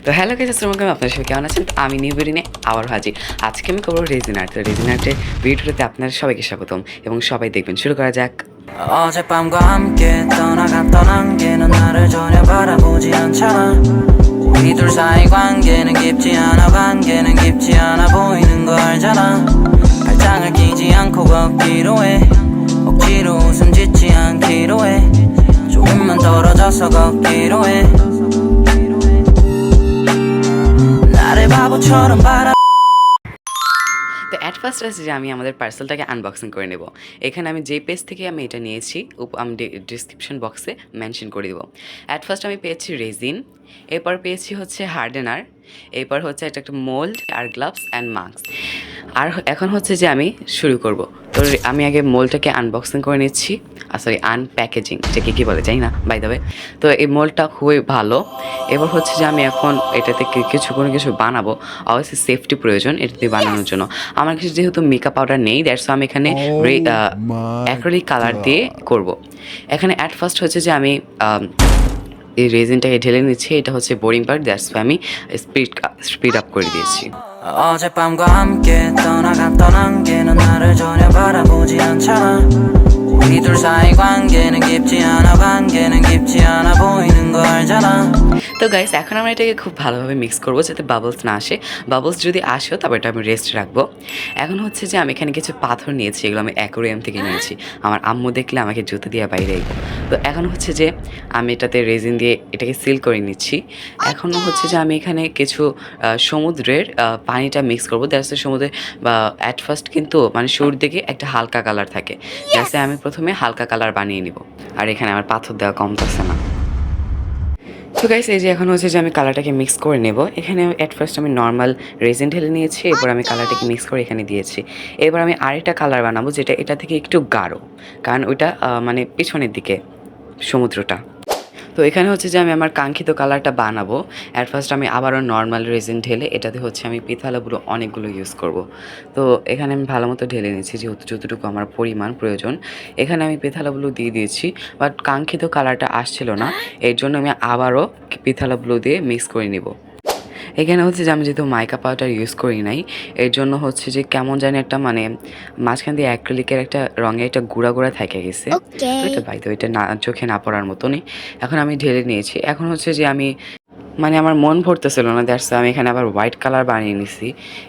তো hello guys, আসসালামু আলাইকুম। আপনারা সবাই কেমন আছেন? আমি নিউ ভিডিও নিয়ে আবার হাজির। আজকে আমি করবো রেজিন আর্ট। তো রেজিন আর্টের ভিডিওতে আপনাদের সবাইকে স্বাগতম এবং সবাই দেখবেন। শুরু করা যাক। 어젯밤과 함께 떠나갔던 안개는 나를 전혀 바라보지 않잖아. 우리 둘 사이 관계는 깊지 않아 보이는 거 알잖아. 발장을 끼지 않고 걷기로 해. 억지로 웃음 짓지 않기로 해. 조금만 떨어져서 걷기로 해. 나를 바보처럼 바라. তো অ্যাট ফার্স্ট আছে যে আমি আমাদের পার্সেলটাকে আনবক্সিং করে নেব। এখানে আমি যে পেজ থেকে আমি এটা নিয়েছি আমি ডিসক্রিপশন বক্সে মেনশন করে দেবো। অ্যাট ফার্স্ট আমি পেয়েছি রেজিন, এরপর পেয়েছি হচ্ছে হার্ডেনার, এরপর হচ্ছে একটা মোল্ড আর গ্লাভস অ্যান্ড মাস্ক। আর এখন হচ্ছে যে আমি শুরু করব। তো আমি আগে মোল্ডটাকে আনবক্সিং করে নিচ্ছি, সরি আনপ্যাকেজিং, এটাকে কী বলে জানি না বাই দ্য ওয়ে। তো এই মোল্ডটা খুবই ভালো। এবার হচ্ছে যে আমি এখন এটাতে কোনো কিছু বানাবো, অবশ্যই সেফটি প্রয়োজন এটাতে বানানোর জন্য। আমার কাছে যেহেতু মেকআপ পাউডার নেই, দ্যাটস আমি এখানে অ্যাক্রিলিক কালার দিয়ে করব। এখানে অ্যাট ফার্স্ট হচ্ছে যে আমি এই রেজিনটাকে ঢেলে নিচ্ছি। এটা হচ্ছে বোরিং পার্ট, দ্যাটস আমি স্পিড আপ করে দিয়েছি। 어젯밤과 함께 떠나갔던 안개는 나를 전혀 바라보지 않잖아. 우리 둘 사이 관계는 깊지 않아 보이는 거 알잖아. তো গাইস, এখন আমরা এটাকে খুব ভালোভাবে মিক্স করবো যাতে বাবলস না আসে। বাবলস যদি আসেও তবে এটা আমি রেস্ট রাখবো। এখন হচ্ছে যে আমি এখানে কিছু পাথর নিয়েছি, এগুলো আমি অ্যাকোরিয়াম থেকে নিয়েছি। আমার আম্মু দেখলে আমাকে জুতো দিয়ে বাইরে এগো। তো এখন হচ্ছে যে আমি এটাতে রেজিন দিয়ে এটাকে সিল করে নিচ্ছি। এখন হচ্ছে যে আমি এখানে কিছু সমুদ্রের পানিটা মিক্স করবো। দ্যাটস সমুদ্রের অ্যাট ফার্স্ট কিন্তু মানে শুরুর দিকে একটা হালকা কালার থাকে, দ্যাটসে আমি প্রথমে হালকা কালার বানিয়ে নিব। আর এখানে আমার পাথর দেওয়া কমতেছে না। তো গাইস, এই যে এখন হচ্ছে যে আমি কালারটাকে মিক্স করে নেব। এখানে অ্যাট ফার্স্ট আমি নর্মাল রেজিন ঢেলে নিয়েছি, এরপর আমি কালারটাকে মিক্স করে এখানে দিয়েছি। এবার আমি আরেকটা কালার বানাবো যেটা এটা থেকে একটু গাঢ়, কারণ ওইটা মানে পিছনের দিকে সমুদ্রটা। তো এখানে হচ্ছে যে আমি আমার কাঙ্ক্ষিত কালারটা বানাবো। অ্যাট ফার্স্ট আমি আবারও নর্মাল রেজিন ঢেলে এটাতে হচ্ছে আমি পিথালাগুলো অনেকগুলো ইউজ করব। তো এখানে আমি ভালো মতো ঢেলে নিয়েছি যেহেতু যতটুকু আমার পরিমাণ প্রয়োজন। এখানে আমি পিথালাগুলো দিয়ে দিয়েছি, বাট কাঙ্ক্ষিত কালারটা আসছিল না, এর জন্য আমি আবারও পিথালাগুলো দিয়ে মিক্স করে নিব। এখানে হচ্ছে যে আমি যেহেতু মাইকা পাউডার ইউজ করি নাই, এর জন্য হচ্ছে যে কেমন জানি একটা মানে মাঝখান দিয়ে অ্যাক্রিলিকের একটা রঙে একটা গুঁড়া গুঁড়া থেকে গেছে। তো এটা বাইতে এটা না চোখে না পড়ার মতনই। এখন আমি ঢেলে নিয়েছি। এখন হচ্ছে যে আমি মানে আমার মন ভরতেছিল না, দ্যাটস আমি এখানে আবার হোয়াইট কালার বানিয়ে নিছি।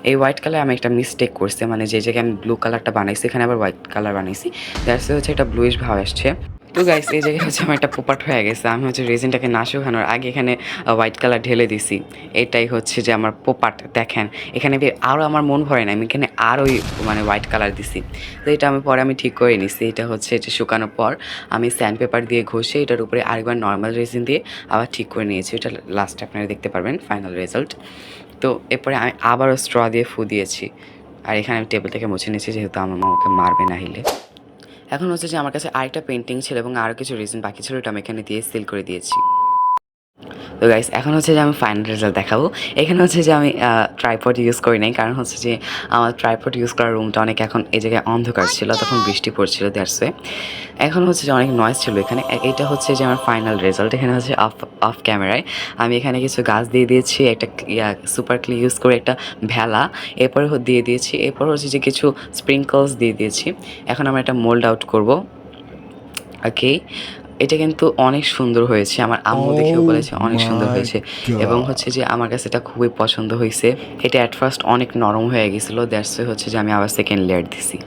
এই হোয়াইট কালার আমি একটা মিস্টেক করছি, মানে যে জায়গায় আমি ব্লু কালারটা বানাইছি এখানে আবার হোয়াইট কালার বানাইছি, দ্যাটস হচ্ছে একটা ব্লুইশ ভাব আসছে। তো গাইস, এই জায়গায় হচ্ছে আমার একটা পোপাট হয়ে গেছে। আমি হচ্ছে রেজিনটাকে না শুকানোর আগে এখানে হোয়াইট কালার ঢেলে দিছি। এটাই হচ্ছে যে আমার পোপাট। দেখেন এখানে আরও আমার মন ভরে না, আমি এখানে আরও মানে হোয়াইট কালার দিছি। তো এটা আমি পরে আমি ঠিক করে নিছি। এটা হচ্ছে এটা শুকানোর পর আমি স্যান্ড পেপার দিয়ে ঘষে এটার উপরে আরেকবার নর্মাল রেজিন দিয়ে আবার ঠিক করে নিয়েছি। এটা লাস্টে আপনারা দেখতে পারবেন ফাইনাল রেজাল্ট। তো এরপরে আমি আবারও স্ট্র দিয়ে ফু দিয়েছি। আর এখানে আমি টেবিল থেকে মুছে নিয়েছি যেহেতু আমার মা ওকে মারবে না হিলে। এখন হচ্ছে যে আমার কাছে আরেকটা পেন্টিং ছিল এবং আরও কিছু রিজন বাকি ছিল, ওটা আমি এখানে দিয়ে সিল করে দিয়েছি। তো গাইস, এখন হচ্ছে যে আমি ফাইনাল রেজাল্ট দেখাবো। এখানে হচ্ছে যে আমি ট্রাইপড ইউজ করি নাই, কারণ হচ্ছে যে আমার ট্রাইপড ইউজ করার রুমটা অনেক এখন এই জায়গায় অন্ধকার ছিল, তখন বৃষ্টি পড়ছিল, দ্যাটস ওয়ে। এখন হচ্ছে যে অনেক নয়েজ ছিল এখানে। এইটা হচ্ছে যে আমার ফাইনাল রেজাল্ট। এখানে হচ্ছে অফ ক্যামেরায় আমি এখানে কিছু গাছ দিয়ে দিয়েছি, একটা সুপার ক্লি ইউজ করে একটা ভেলা এরপরে দিয়ে দিয়েছি, এরপর হচ্ছে যে কিছু স্প্রিঙ্কলস দিয়ে দিয়েছি। এখন আমরা একটা মোল্ড আউট করবো। ওকে, এটা কিন্তু অনেক সুন্দর হয়েছে, আমার আম্মু দেখেও বলেছে অনেক সুন্দর হয়েছে এবং হচ্ছে যে আমার কাছে এটা খুবই পছন্দ হয়েছে। এটা অ্যাট ফার্স্ট অনেক নরম হয়ে গেছিলো, দ্যাটস হচ্ছে যে আমি আবার সেকেন্ড লেয়ার দিছি।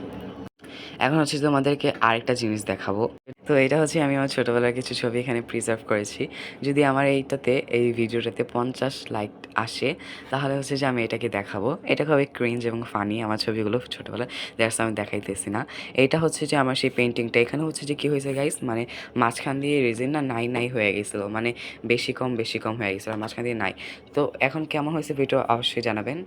এখন হচ্ছে তোমাদেরকে আরেকটা জিনিস দেখাবো। তো এটা হচ্ছে আমি আমার ছোটোবেলার কিছু ছবি এখানে প্রিজার্ভ করেছি। যদি আমার এই ভিডিওটাতে 50 লাইক আসে তাহলে হচ্ছে যে আমি এটাকে দেখাবো। এটা খুবই ক্রিঞ্জ এবং ফানি, আমার ছবিগুলো ছোটোবেলায়, দ্যাটস আমি দেখাইতেছি না। এটা হচ্ছে যে আমার সেই পেন্টিংটা। এখানে হচ্ছে যে কী হয়েছে গাইস, মানে মাঝখান দিয়ে রেজিন না নাই হয়ে গেছিলো, মানে বেশি কম হয়ে গেছিলো আর মাঝখান দিয়ে নাই। তো এখন কেমন হয়েছে ভিডিও অবশ্যই জানাবেন।